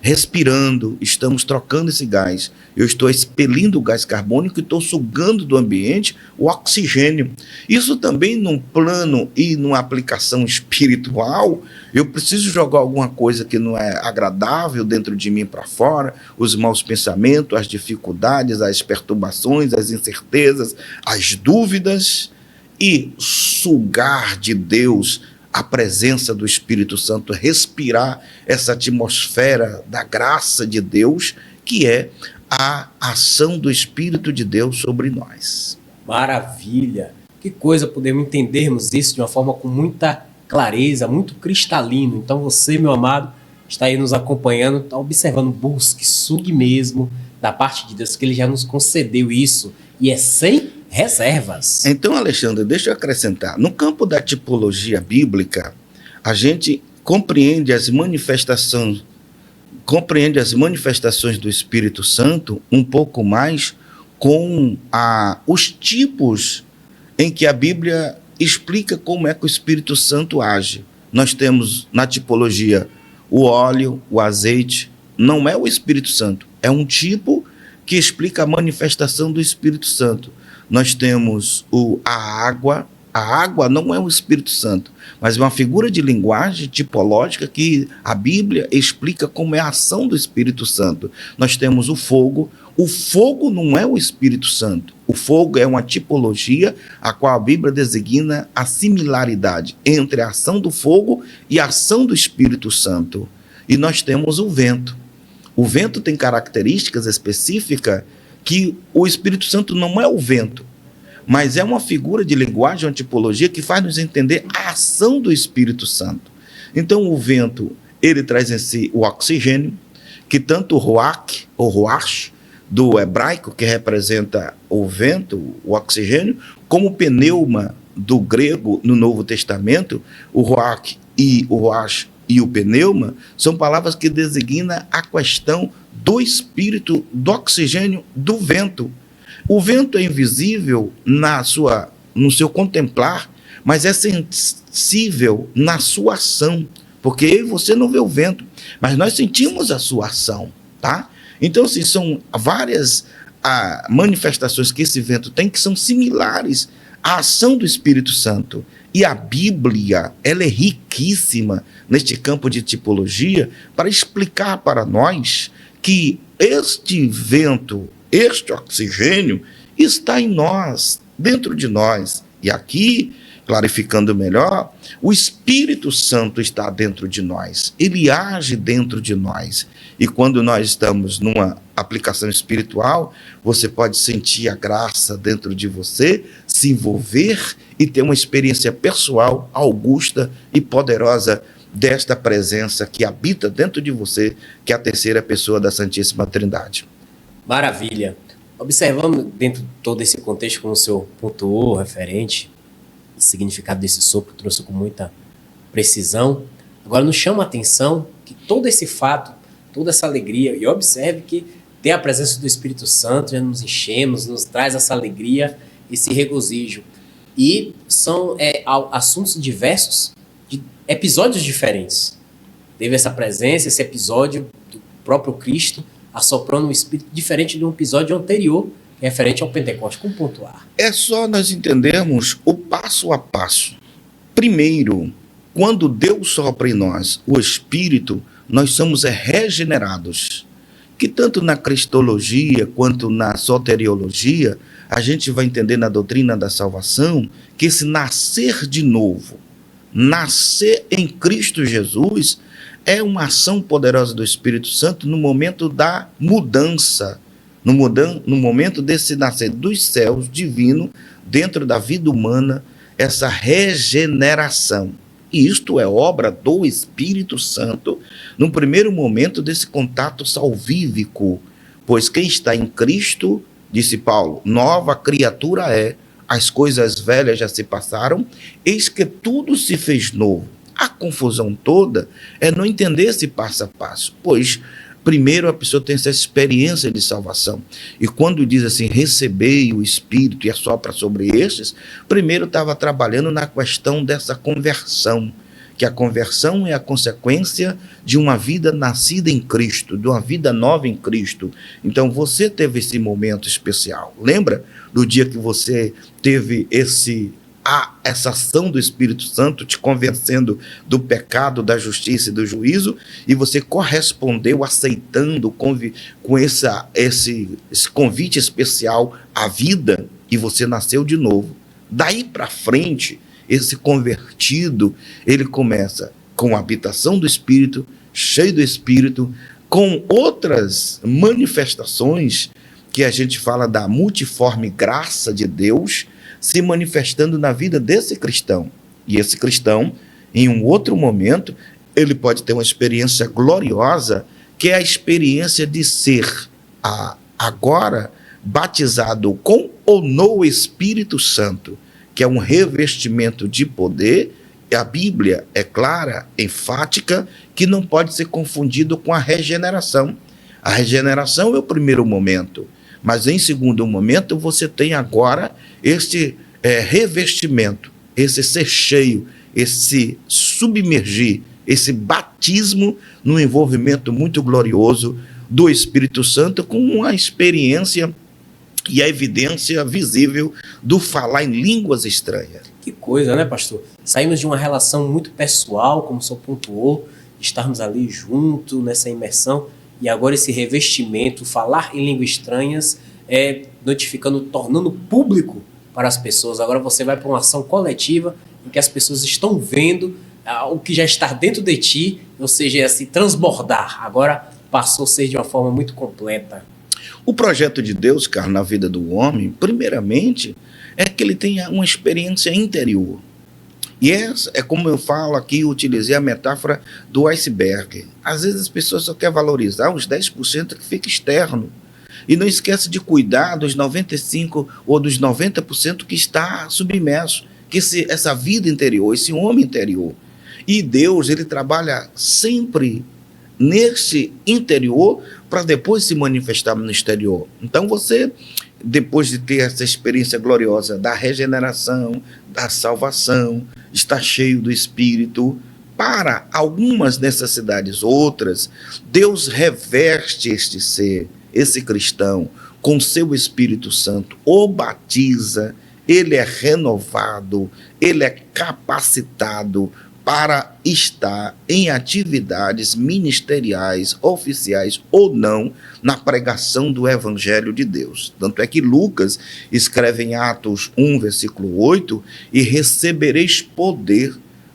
respirando, estamos trocando esse gás. Eu estou expelindo o gás carbônico e estou sugando do ambiente o oxigênio. Isso também num plano e numa aplicação espiritual, eu preciso jogar alguma coisa que não é agradável dentro de mim para fora, os maus pensamentos, as dificuldades, as perturbações, as incertezas, as dúvidas, e sugar de Deus a presença do Espírito Santo, respirar essa atmosfera da graça de Deus, que é a ação do Espírito de Deus sobre nós. Maravilha! Que coisa podemos entendermos isso de uma forma com muita clareza, muito cristalino. Então você, meu amado, está aí nos acompanhando, está observando, busque, sugue mesmo da parte de Deus, que Ele já nos concedeu isso, e é sem reservas. Então, Alexandre, deixa eu acrescentar. No campo da tipologia bíblica, a gente compreende as manifestações do Espírito Santo um pouco mais com os tipos em que a Bíblia explica como é que o Espírito Santo age. Nós temos na tipologia o óleo, o azeite, não é o Espírito Santo, é um tipo que explica a manifestação do Espírito Santo. Nós temos a água não é o Espírito Santo, mas é uma figura de linguagem tipológica que a Bíblia explica como é a ação do Espírito Santo. Nós temos o fogo não é o Espírito Santo, o fogo é uma tipologia a qual a Bíblia designa a similaridade entre a ação do fogo e a ação do Espírito Santo. E nós temos o vento tem características específicas que o Espírito Santo não é o vento, mas é uma figura de linguagem, uma tipologia que faz nos entender a ação do Espírito Santo. Então o vento, ele traz em si o oxigênio, que tanto o ruach, ou ruach, do hebraico, que representa o vento, o oxigênio, como o pneuma do grego no Novo Testamento, o ruach e o ruach e o pneuma, são palavras que designam a questão do espírito, do oxigênio, do vento. O vento é invisível no seu contemplar, mas é sensível na sua ação, porque eu e você não vê o vento, mas nós sentimos a sua ação, tá? Então, assim, são várias manifestações que esse vento tem que são similares à ação do Espírito Santo. E a Bíblia, ela é riquíssima neste campo de tipologia para explicar para nós que este vento, este oxigênio, está em nós, dentro de nós. E aqui, clarificando melhor, o Espírito Santo está dentro de nós, ele age dentro de nós. E quando nós estamos numa aplicação espiritual, você pode sentir a graça dentro de você, se envolver e ter uma experiência pessoal, augusta e poderosa desta presença que habita dentro de você, que é a terceira pessoa da Santíssima Trindade. Maravilha. Observando dentro de todo esse contexto, como o senhor pontuou, referente, o significado desse sopro trouxe com muita precisão. Agora nos chama a atenção que todo esse fato, toda essa alegria, e observe que ter a presença do Espírito Santo já nos enchemos, nos traz essa alegria, esse regozijo. E são assuntos diversos, de episódios diferentes. Teve essa presença, esse episódio do próprio Cristo, assoprando um espírito diferente de um episódio anterior, referente ao Pentecostes. Como pontuar? É só nós entendermos o passo a passo. Primeiro, quando Deus sopra em nós o Espírito, nós somos regenerados. Que tanto na cristologia quanto na soteriologia, a gente vai entender na doutrina da salvação que esse nascer de novo, nascer em Cristo Jesus, é uma ação poderosa do Espírito Santo no momento da mudança, no momento desse nascer dos céus divino dentro da vida humana, essa regeneração. E isto é obra do Espírito Santo no primeiro momento desse contato salvífico, pois quem está em Cristo disse Paulo, nova criatura é, as coisas velhas já se passaram, eis que tudo se fez novo. A confusão toda é não entender esse passo a passo, pois primeiro a pessoa tem essa experiência de salvação. E quando diz assim, recebei o Espírito e assopra sobre estes, primeiro estava trabalhando na questão dessa conversão, que a conversão é a consequência de uma vida nascida em Cristo, de uma vida nova em Cristo. Então você teve esse momento especial. Lembra do dia que você teve essa ação do Espírito Santo te convencendo do pecado, da justiça e do juízo, e você correspondeu aceitando com esse convite especial à vida, e você nasceu de novo. Daí para frente, esse convertido, ele começa com a habitação do Espírito, cheio do Espírito, com outras manifestações que a gente fala da multiforme graça de Deus se manifestando na vida desse cristão. E esse cristão, em um outro momento, ele pode ter uma experiência gloriosa, que é a experiência de ser agora batizado com ou no Espírito Santo, que é um revestimento de poder. A Bíblia é clara, enfática, que não pode ser confundido com a regeneração. A regeneração é o primeiro momento, mas em segundo momento você tem agora este revestimento, esse ser cheio, esse submergir, esse batismo no envolvimento muito glorioso do Espírito Santo, com uma experiência e a evidência visível do falar em línguas estranhas. Que coisa, né, pastor? Saímos de uma relação muito pessoal, como o senhor pontuou, estarmos ali junto nessa imersão, e agora esse revestimento, falar em línguas estranhas, notificando, tornando público para as pessoas. Agora você vai para uma ação coletiva em que as pessoas estão vendo o que já está dentro de ti, ou seja, se transbordar. Agora passou a ser de uma forma muito completa. O projeto de Deus, cara, na vida do homem, primeiramente, é que ele tenha uma experiência interior. E essa é como eu falo aqui, utilizei a metáfora do iceberg. Às vezes as pessoas só querem valorizar os 10% que fica externo. E não esquece de cuidar dos 95% ou dos 90% que está submerso. Que essa vida interior, esse homem interior. E Deus, ele trabalha sempre nesse interior para depois se manifestar no exterior. Então você, depois de ter essa experiência gloriosa da regeneração, da salvação, está cheio do Espírito, para algumas necessidades outras, Deus reveste este ser, esse cristão, com seu Espírito Santo, o batiza, ele é renovado, ele é capacitado para estar em atividades ministeriais, oficiais ou não, na pregação do Evangelho de Deus. Tanto é que Lucas escreve em Atos 1, versículo 8, e recebereis poder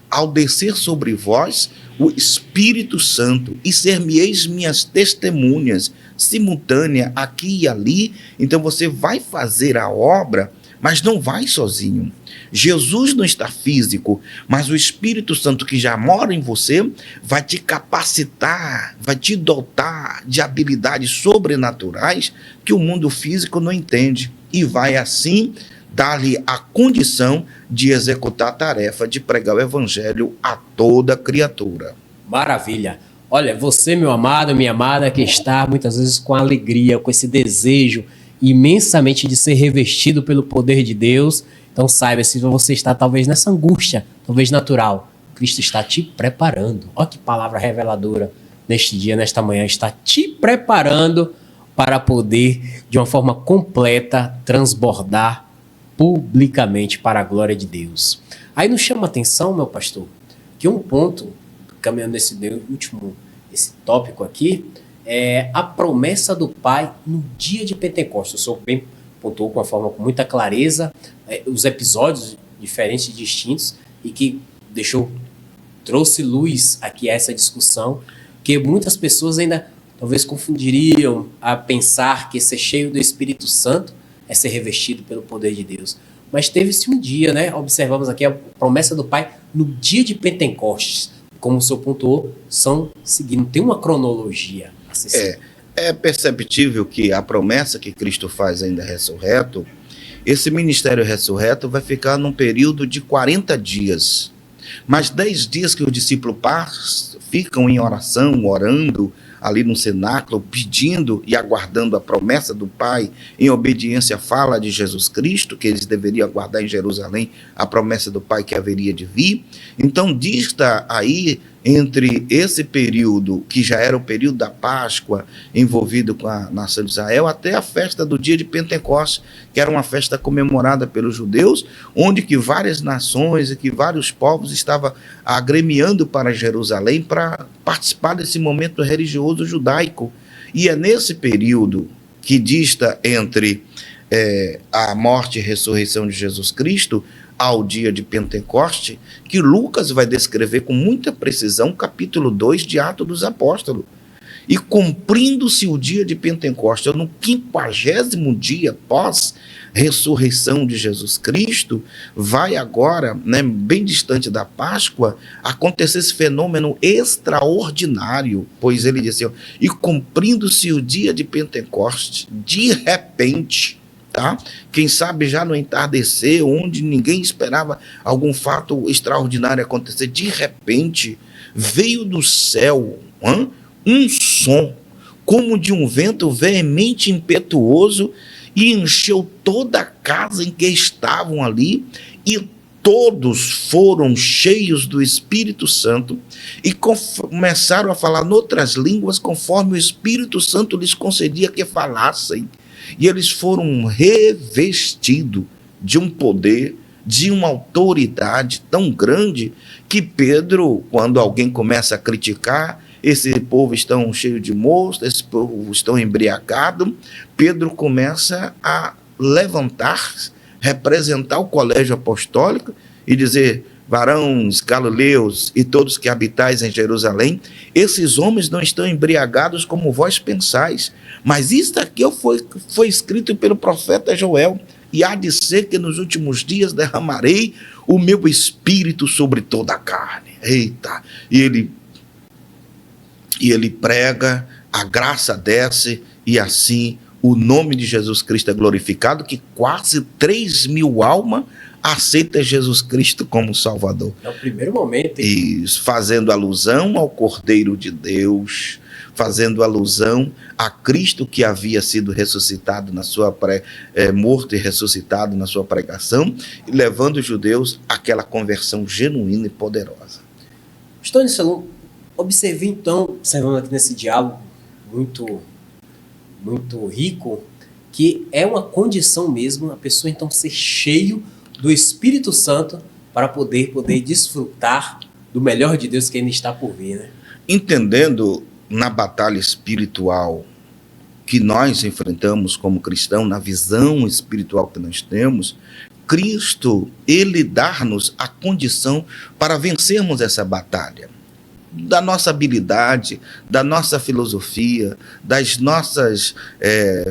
ao descer sobre vós o Espírito Santo, e ser-me-eis minhas testemunhas, simultânea aqui e ali. Então você vai fazer a obra, mas não vai sozinho. Jesus não está físico, mas o Espírito Santo que já mora em você vai te capacitar, vai te dotar de habilidades sobrenaturais que o mundo físico não entende, e vai assim dar-lhe a condição de executar a tarefa de pregar o Evangelho a toda criatura. Maravilha! Olha, você, meu amado, minha amada, que está muitas vezes com alegria, com esse desejo imensamente de ser revestido pelo poder de Deus, então saiba, se você está talvez nessa angústia, talvez natural, Cristo está te preparando. Olha que palavra reveladora neste dia, nesta manhã, está te preparando para poder, de uma forma completa, transbordar publicamente para a glória de Deus. Aí nos chama a atenção, meu pastor, que um ponto, caminhando nesse último, esse tópico aqui, é a promessa do Pai no dia de Pentecostes. O senhor bem pontuou com muita clareza os episódios diferentes e distintos, e que trouxe luz aqui a essa discussão, que muitas pessoas ainda talvez confundiriam a pensar que ser cheio do Espírito Santo é ser revestido pelo poder de Deus. Mas teve-se um dia, né? Observamos aqui a promessa do Pai no dia de Pentecostes. Como o senhor pontuou, são seguindo, tem uma cronologia a ser seguida. É perceptível que a promessa que Cristo faz ainda ressurreto, esse ministério ressurreto vai ficar num período de 40 dias. Mas 10 dias que os discípulos ficam em oração, orando ali no cenáculo, pedindo e aguardando a promessa do Pai, em obediência à fala de Jesus Cristo, que eles deveriam aguardar em Jerusalém a promessa do Pai que haveria de vir. Então, dista aí entre esse período, que já era o período da Páscoa, envolvido com a nação de Israel, até a festa do dia de Pentecostes, que era uma festa comemorada pelos judeus, onde que várias nações e que vários povos estavam agremiando para Jerusalém para participar desse momento religioso judaico. E é nesse período que dista entre a morte e ressurreição de Jesus Cristo ao dia de Pentecoste, que Lucas vai descrever com muita precisão o capítulo 2 de Atos dos Apóstolos. E cumprindo-se o dia de Pentecoste, no 50º dia pós-ressurreição de Jesus Cristo, vai agora, bem distante da Páscoa, acontecer esse fenômeno extraordinário, pois ele disse, e cumprindo-se o dia de Pentecoste, de repente, tá? Quem sabe já no entardecer, onde ninguém esperava algum fato extraordinário acontecer, de repente veio do céu um som como de um vento veemente e impetuoso e encheu toda a casa em que estavam ali, e todos foram cheios do Espírito Santo e começaram a falar noutras línguas conforme o Espírito Santo lhes concedia que falassem. E eles foram revestidos de um poder, de uma autoridade tão grande, que Pedro, quando alguém começa a criticar, esse povo estão cheio de monstros, esse povo estão embriagado, Pedro começa a levantar, representar o colégio apostólico e dizer: varões, galileus e todos que habitais em Jerusalém, esses homens não estão embriagados como vós pensais, mas isto aqui foi escrito pelo profeta Joel, e há de ser que nos últimos dias derramarei o meu espírito sobre toda a carne. Eita! E ele prega, a graça desce, e assim o nome de Jesus Cristo é glorificado, que quase 3.000 almas aceita Jesus Cristo como Salvador. É o primeiro momento. Isso, fazendo alusão ao Cordeiro de Deus, fazendo alusão a Cristo que havia sido ressuscitado na sua morto e ressuscitado na sua pregação, e levando os judeus àquela conversão genuína e poderosa. Estou observando aqui nesse diálogo muito rico, que é uma condição mesmo a pessoa então ser cheio do Espírito Santo para poder desfrutar do melhor de Deus que ainda está por vir, né? Entendendo na batalha espiritual que nós enfrentamos como cristão, na visão espiritual que nós temos, Cristo, ele dá-nos a condição para vencermos essa batalha. Da nossa habilidade, da nossa filosofia, das nossas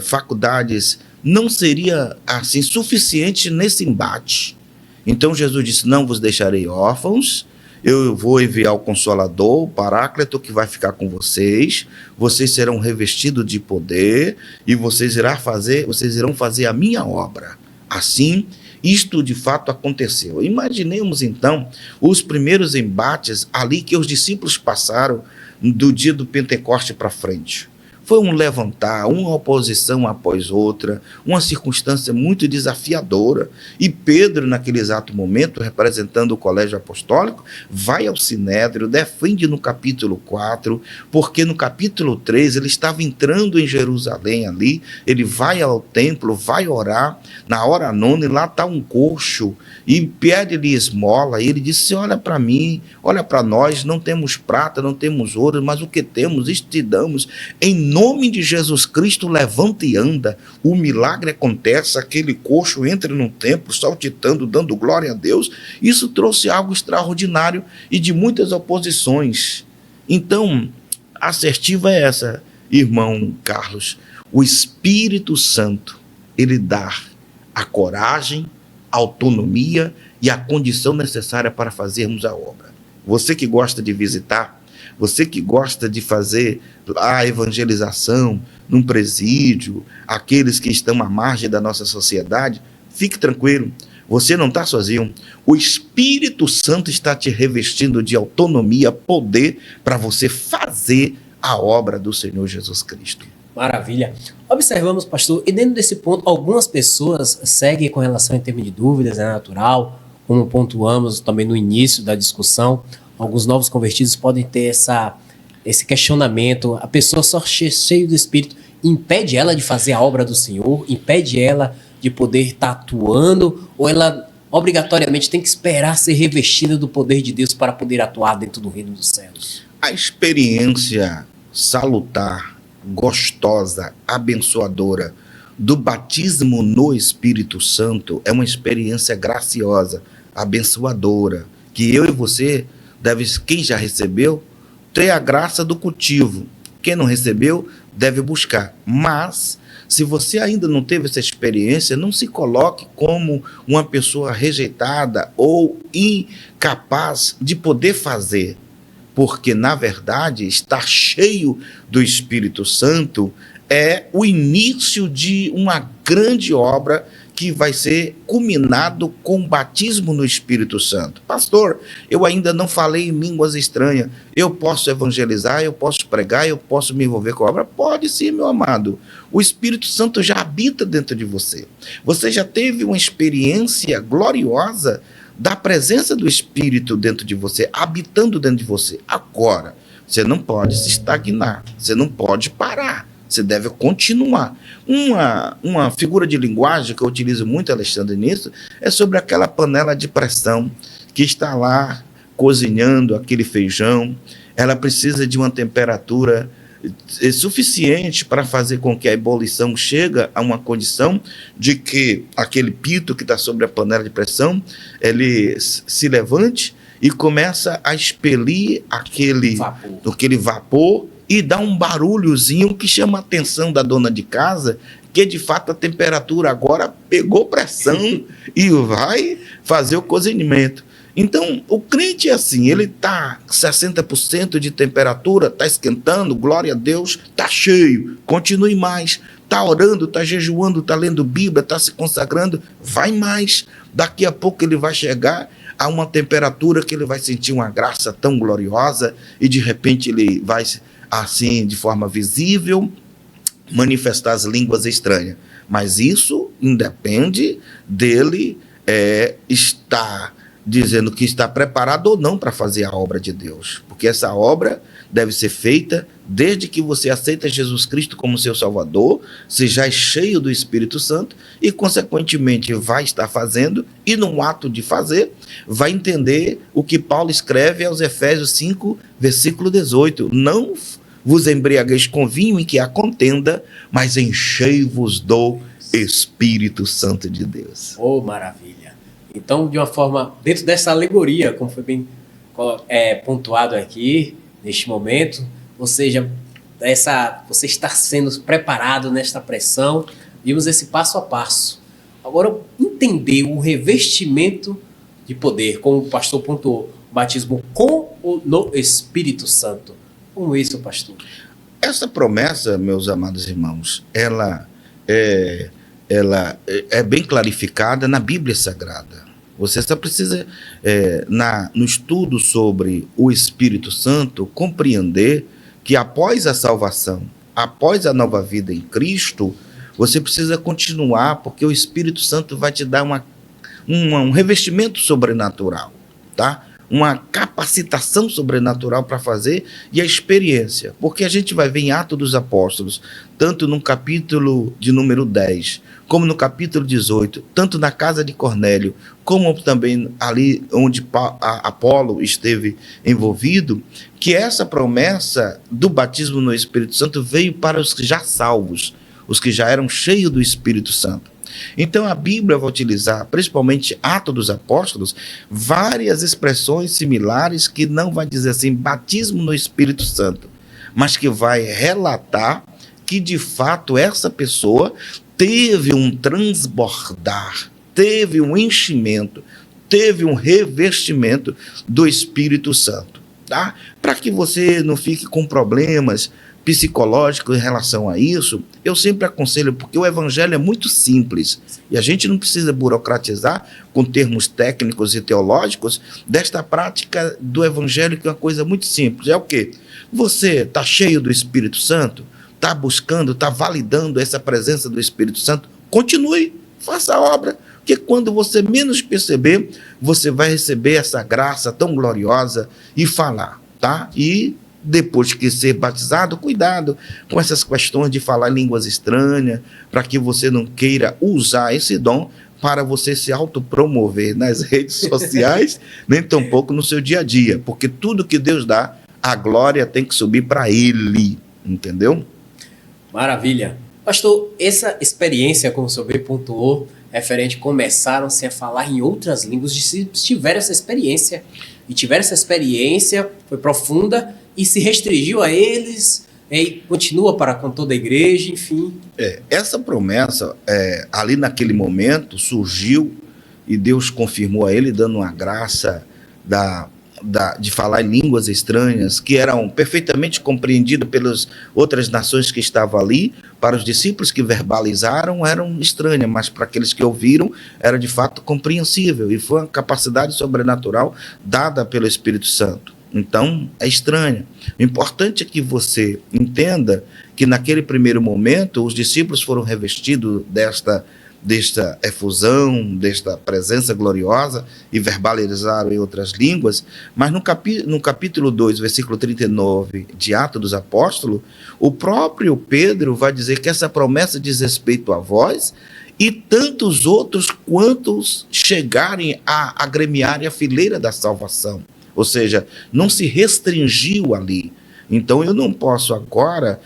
faculdades, não seria assim suficiente nesse embate. Então Jesus disse: não vos deixarei órfãos, eu vou enviar o Consolador, o Paráclito, que vai ficar com vocês serão revestidos de poder, e vocês irão fazer a minha obra. Assim, isto de fato aconteceu. Imaginemos então os primeiros embates ali que os discípulos passaram do dia do Pentecoste para frente. Foi um levantar, uma oposição após outra, uma circunstância muito desafiadora. E Pedro, naquele exato momento, representando o colégio apostólico, vai ao Sinédrio, defende no capítulo 4, porque no capítulo 3 ele estava entrando em Jerusalém ali, ele vai ao templo, vai orar, na hora nona, e lá está um coxo, e pede-lhe esmola, e ele disse: olha para mim, olha para nós, não temos prata, não temos ouro, mas o que temos, isto te damos, em nome de Jesus Cristo, levanta e anda. O milagre acontece, aquele coxo entra no templo, saltitando, dando glória a Deus. Isso trouxe algo extraordinário e de muitas oposições. Então, a assertiva é essa, irmão Carlos: o Espírito Santo, ele dá a coragem, a autonomia e a condição necessária para fazermos a obra. Você que gosta de visitar, você que gosta de fazer a evangelização num presídio, aqueles que estão à margem da nossa sociedade, fique tranquilo, você não está sozinho. O Espírito Santo está te revestindo de autonomia, poder, para você fazer a obra do Senhor Jesus Cristo. Maravilha. Observamos, pastor, e dentro desse ponto, algumas pessoas seguem com relação em termos de dúvidas, é natural, como pontuamos também no início da discussão, alguns novos convertidos podem ter esse questionamento, a pessoa só cheia do Espírito, impede ela de fazer a obra do Senhor, impede ela de poder estar atuando, ou ela obrigatoriamente tem que esperar ser revestida do poder de Deus para poder atuar dentro do reino dos céus? A experiência salutar, gostosa, abençoadora do batismo no Espírito Santo é uma experiência graciosa, abençoadora, que eu e você quem já recebeu, ter a graça do cultivo. Quem não recebeu, deve buscar. Mas, se você ainda não teve essa experiência, não se coloque como uma pessoa rejeitada ou incapaz de poder fazer. Porque, na verdade, estar cheio do Espírito Santo é o início de uma grande obra que vai ser culminado com o batismo no Espírito Santo. Pastor, eu ainda não falei em línguas estranhas. Eu posso evangelizar, eu posso pregar, eu posso me envolver com a obra? Pode sim, meu amado. O Espírito Santo já habita dentro de você. Você já teve uma experiência gloriosa da presença do Espírito dentro de você, habitando dentro de você. Agora, você não pode se estagnar, você não pode parar. Você deve continuar. Uma figura de linguagem que eu utilizo muito, Alexandre, nisso, é sobre aquela panela de pressão que está lá cozinhando aquele feijão. Ela precisa de uma temperatura suficiente para fazer com que a ebulição chegue a uma condição de que aquele pito que está sobre a panela de pressão, ele se levante e começa a expelir aquele vapor e dá um barulhozinho que chama a atenção da dona de casa, que de fato a temperatura agora pegou pressão e vai fazer o cozimento. Então, o crente é assim, ele está 60% de temperatura, está esquentando, glória a Deus, está cheio, continue mais, está orando, está jejuando, está lendo Bíblia, está se consagrando, vai mais. Daqui a pouco ele vai chegar a uma temperatura que ele vai sentir uma graça tão gloriosa e de repente ele vai, assim, de forma visível, manifestar as línguas estranhas. Mas isso independe dele estar dizendo que está preparado ou não para fazer a obra de Deus. Porque essa obra deve ser feita desde que você aceita Jesus Cristo como seu Salvador, você já é cheio do Espírito Santo e, consequentemente, vai estar fazendo e, no ato de fazer, vai entender o que Paulo escreve aos Efésios 5, versículo 18. Não vos embriagueis com vinho em que há contenda, mas enchei-vos do Espírito Santo de Deus. Oh, maravilha! Então, de uma forma, dentro dessa alegoria, como foi bem pontuado aqui, neste momento, ou seja, você está sendo preparado nesta pressão, vimos esse passo a passo. Agora, entender o revestimento de poder, como o pastor pontuou, o batismo com ou no Espírito Santo. Como isso, pastor? Essa promessa, meus amados irmãos, ela é bem clarificada na Bíblia Sagrada. Você só precisa, no estudo sobre o Espírito Santo, compreender que após a salvação, após a nova vida em Cristo, você precisa continuar, porque o Espírito Santo vai te dar um revestimento sobrenatural, tá? Uma capacitação sobrenatural para fazer e a experiência. Porque a gente vai ver em Atos dos Apóstolos, tanto no capítulo de número 10, como no capítulo 18, tanto na casa de Cornélio, como também ali onde Apolo esteve envolvido, que essa promessa do batismo no Espírito Santo veio para os já salvos, os que já eram cheios do Espírito Santo. Então a Bíblia vai utilizar, principalmente Atos dos Apóstolos, várias expressões similares que não vai dizer assim, batismo no Espírito Santo, mas que vai relatar que de fato essa pessoa teve um transbordar, teve um enchimento, teve um revestimento do Espírito Santo. tá? Para que você não fique com problemas psicológicos em relação a isso, eu sempre aconselho, porque o evangelho é muito simples e a gente não precisa burocratizar com termos técnicos e teológicos desta prática do evangelho, que é uma coisa muito simples. É o quê? Você está cheio do Espírito Santo, está buscando, está validando essa presença do Espírito Santo, continue, faça a obra, porque quando você menos perceber, você vai receber essa graça tão gloriosa e falar, tá? E depois que ser batizado, cuidado com essas questões de falar línguas estranhas, para que você não queira usar esse dom para você se autopromover nas redes sociais, nem tampouco no seu dia a dia, porque tudo que Deus dá, a glória tem que subir para Ele, entendeu? Maravilha. Pastor, essa experiência, como o senhor bem pontuou, referente, começaram-se a falar em outras línguas, se tiveram essa experiência, e tiveram essa experiência, foi profunda, e se restringiu a eles, e continua para com toda a igreja, enfim. Essa promessa, ali naquele momento, surgiu, e Deus confirmou a ele, dando uma graça de falar em línguas estranhas, que eram perfeitamente compreendidas pelas outras nações que estavam ali. Para os discípulos que verbalizaram, eram estranhas, mas para aqueles que ouviram, era de fato compreensível, e foi uma capacidade sobrenatural dada pelo Espírito Santo. Então, é estranha. O importante é que você entenda que naquele primeiro momento, os discípulos foram revestidos desta efusão, desta presença gloriosa, e verbalizaram em outras línguas, mas no capítulo 2, versículo 39 de Atos dos Apóstolos, o próprio Pedro vai dizer que essa promessa diz respeito a vós e tantos outros quantos chegarem a agremiarem a fileira da salvação. Ou seja, não se restringiu ali. Então, eu não posso agora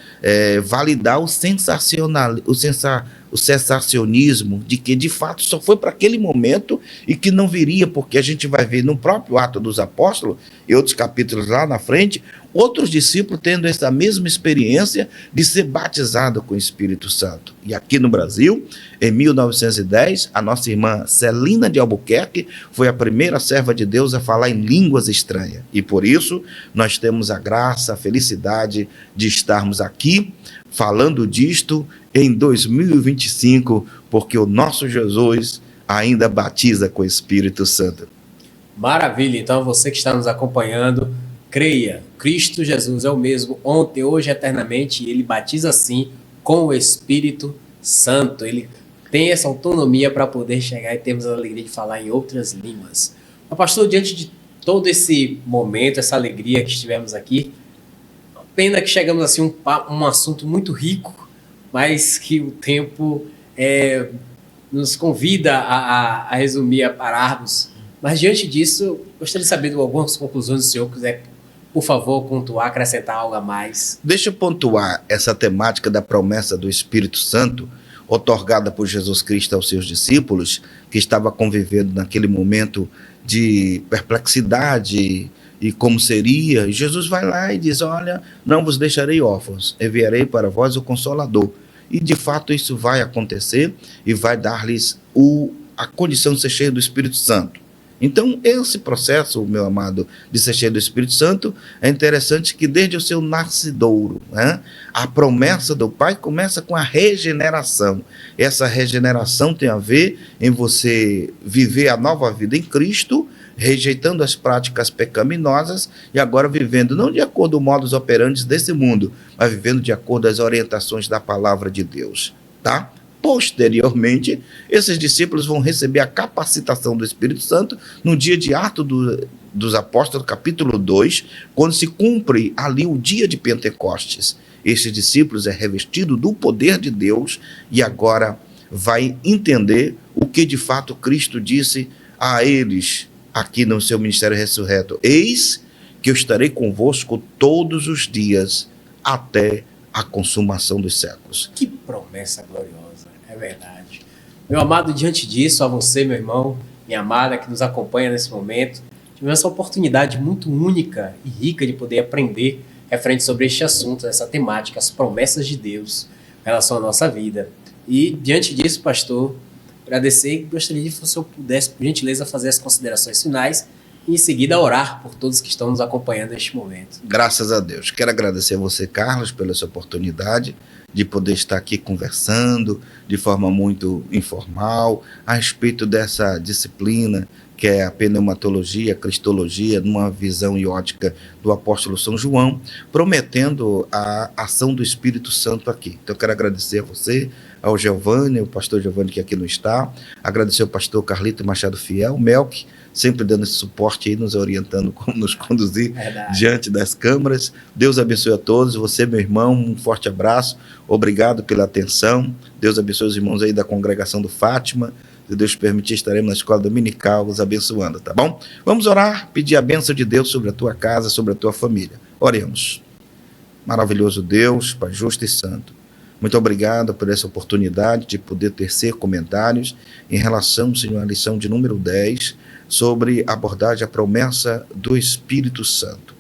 validar o sensacionismo de que, de fato, só foi para aquele momento e que não viria, porque a gente vai ver no próprio Atos dos Apóstolos, e outros capítulos lá na frente, outros discípulos tendo essa mesma experiência de ser batizado com o Espírito Santo. E aqui no Brasil, em 1910, a nossa irmã Celina de Albuquerque foi a primeira serva de Deus a falar em línguas estranhas. E por isso, nós temos a graça, a felicidade de estarmos aqui falando disto em 2025, porque o nosso Jesus ainda batiza com o Espírito Santo. Maravilha, então você que está nos acompanhando, creia, Cristo Jesus é o mesmo ontem, hoje, eternamente, e Ele batiza sim com o Espírito Santo. Ele tem essa autonomia para poder chegar e termos a alegria de falar em outras línguas. Mas, pastor, diante de todo esse momento, essa alegria que estivemos aqui, pena que chegamos assim um assunto muito rico, mas que o tempo nos convida a resumir, a pararmos. Mas diante disso, gostaria de saber algumas conclusões do senhor, quiser, por favor, pontuar, acrescentar algo a mais. Deixa eu pontuar essa temática da promessa do Espírito Santo, otorgada por Jesus Cristo aos seus discípulos, que estava convivendo naquele momento de perplexidade e como seria. E Jesus vai lá e diz: olha, não vos deixarei órfãos, enviarei para vós o Consolador. E de fato isso vai acontecer e vai dar-lhes a condição de ser cheio do Espírito Santo. Então, esse processo, meu amado, de ser cheio do Espírito Santo, é interessante que desde o seu nascidouro, né, a promessa do Pai começa com a regeneração. Essa regeneração tem a ver em você viver a nova vida em Cristo, rejeitando as práticas pecaminosas e agora vivendo não de acordo com os modus operandi desse mundo, mas vivendo de acordo com as orientações da palavra de Deus, tá? Posteriormente, esses discípulos vão receber a capacitação do Espírito Santo no dia de Atos dos Apóstolos, capítulo 2, quando se cumpre ali o dia de Pentecostes. Esses discípulos é revestido do poder de Deus e agora vai entender o que de fato Cristo disse a eles aqui no seu ministério ressurreto: eis que eu estarei convosco todos os dias até a consumação dos séculos. Que promessa gloriosa, é verdade. Meu amado, diante disso, a você, meu irmão, minha amada, que nos acompanha nesse momento, tivemos essa oportunidade muito única e rica de poder aprender referente sobre este assunto, essa temática, as promessas de Deus em relação à nossa vida. E diante disso, pastor, agradecer e gostaria de que o senhor pudesse, por gentileza, fazer as considerações finais e em seguida orar por todos que estão nos acompanhando neste momento. Graças a Deus. Quero agradecer a você, Carlos, pela essa oportunidade de poder estar aqui conversando de forma muito informal a respeito dessa disciplina que é a pneumatologia, a cristologia, numa visão e ótica do apóstolo São João, prometendo a ação do Espírito Santo aqui. Então, eu quero agradecer a você, ao Giovanni, o pastor Giovanni que aqui não está, agradecer ao pastor Carlito Machado Fiel, o Melk, sempre dando esse suporte aí, nos orientando como nos conduzir diante das câmaras. Deus abençoe a todos. Você, meu irmão, um forte abraço. Obrigado pela atenção. Deus abençoe os irmãos aí da congregação do Fátima. Se Deus permitir, estaremos na escola dominical os abençoando, tá bom? Vamos orar, pedir a bênção de Deus sobre a tua casa, sobre a tua família. Oremos. Maravilhoso Deus, Pai justo e santo, muito obrigado por essa oportunidade de poder tecer comentários em relação, Senhor, à lição de número 10, sobre a abordagem à promessa do Espírito Santo.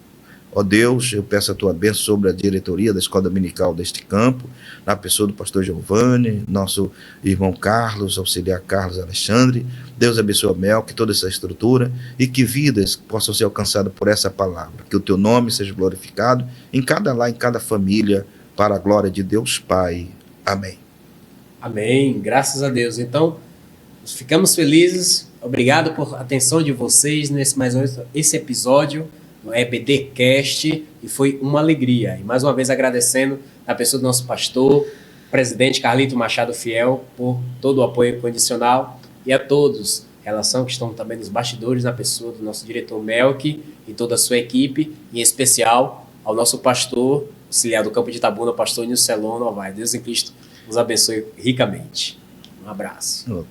Ó Deus, eu peço a tua bênção sobre a diretoria da escola dominical deste campo, na pessoa do pastor Giovanni, nosso irmão Carlos, auxiliar Carlos Alexandre. Deus abençoe a Mel, que toda essa estrutura e que vidas possam ser alcançadas por essa palavra. Que o teu nome seja glorificado em cada lar, em cada família, para a glória de Deus Pai. Amém. Amém. Graças a Deus. Então, ficamos felizes. Obrigado por atenção de vocês nesse mais esse episódio no EBDcast, e foi uma alegria. E mais uma vez agradecendo a pessoa do nosso pastor, presidente Carlito Machado Fiel, por todo o apoio incondicional, e a todos, relação que estão também nos bastidores, na pessoa do nosso diretor Melk e toda a sua equipe, em especial ao nosso pastor, auxiliar do campo de Itabuna, o pastor Nilcelon Novaes. Deus em Cristo nos abençoe ricamente. Um abraço.